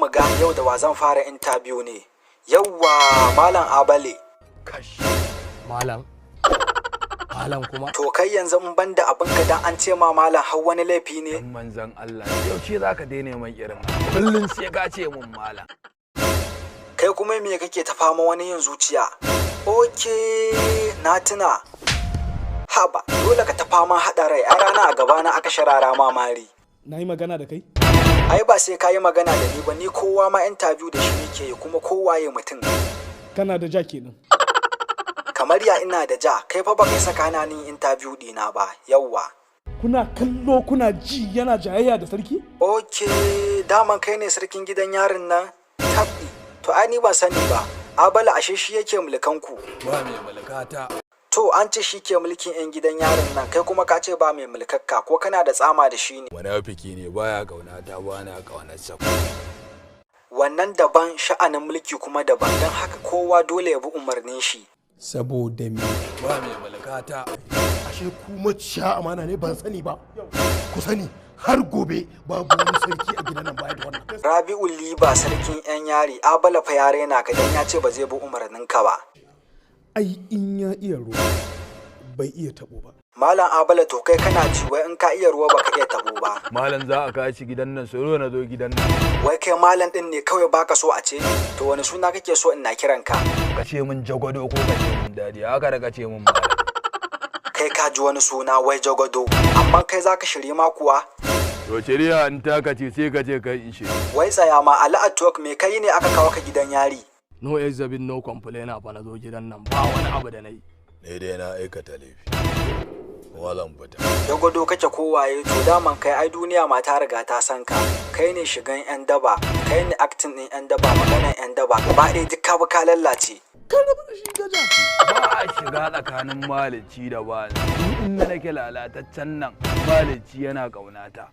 mu ga yau da wa zan fara interview ne. Yawwa Malam Abale. Kash. Malam kuma. To kai yanzu in banda abinka dan an ce ma malam har wani laifi ne? Dan manzon Allah. Yaushe zaka daina mai irin kullun sai ka ce mun malam. Kai kuma me kake ta fama wani yin zuciya? Okay, na tuna. Haba, dole ka ta fama haɗa rai a rana a gabana aka sharara ma mari. Na yi magana da kai? Ai ba sai ka yi magana da ni ba, ni kowa ma interview da shi nake yi kuma kowa ya mutum. Kana da ja kenan. Kamar ya ina da ja, kai fa baka saka na ni interview dina ba, yawwa. Kuna kallo kuna ji yana jayayya da sarki? Okay, daman kai ne sarkin gidan yarin nan? Tabbi, to ai ni ban sani ba. Abala ashe shi yake mulkan ku. Ba mai mulkata. To an ce shi ke mulkin 'yan gidan yarin nan, kai kuma ka ce ba mai mulkakka ko kana da tsama da shi ne? Munafiki ne baya kaunata ba na kaunarsa. Wannan daban sha'anin mulki kuma daban, don haka kowa dole ya bi umarnin shi. Saboda me? Ba mai mulkata. Ashe ku maciya amana ne ban sani ba. Ku sani har gobe babu wani sarki a gidan nan baya da wannan. Rabi'u Liba sarkin 'yan yari, Abala fa ya raina ka dan ya ce ba zai bi umarnin ka ba. Ai in ya iya ruwa bai iya tabo ba. Malam Abala to kai kana ci wai in ka iya ruwa baka iya tabo ba. Malam za a kashi gidan nan soro na zo gidan nan. Wai kai malam din ne kawai baka so a ce? To wani suna kake so ina kiran ka? Ka ce min jagwado ko ka ce min dadi haka da ka ce min malam. Kai ka ji wani suna wai jagwado, amma kai zaka shirye ma kuwa? To shirya in taka ce sai ka ce kai in shi. Wai tsaya ma Ali Atwok me kai ne aka kawo ka gidan yari? No exhibit no complainer fa na zo gidan nan ba wani abu da nayi. Ne dai na aikata laifi. Walan fita. Jagwado kake kowaye to daman kai ai duniya ma ta riga ta san ka. Kai ne shigan 'yan daba, kai ne acting din 'yan daba, maganan 'yan daba, gaba ɗaya duk ka bi ka lallace. Kan rabu da shi gaja. Ba a shiga tsakanin malici da bani. In na nake lalataccen nan malici yana ƙaunata.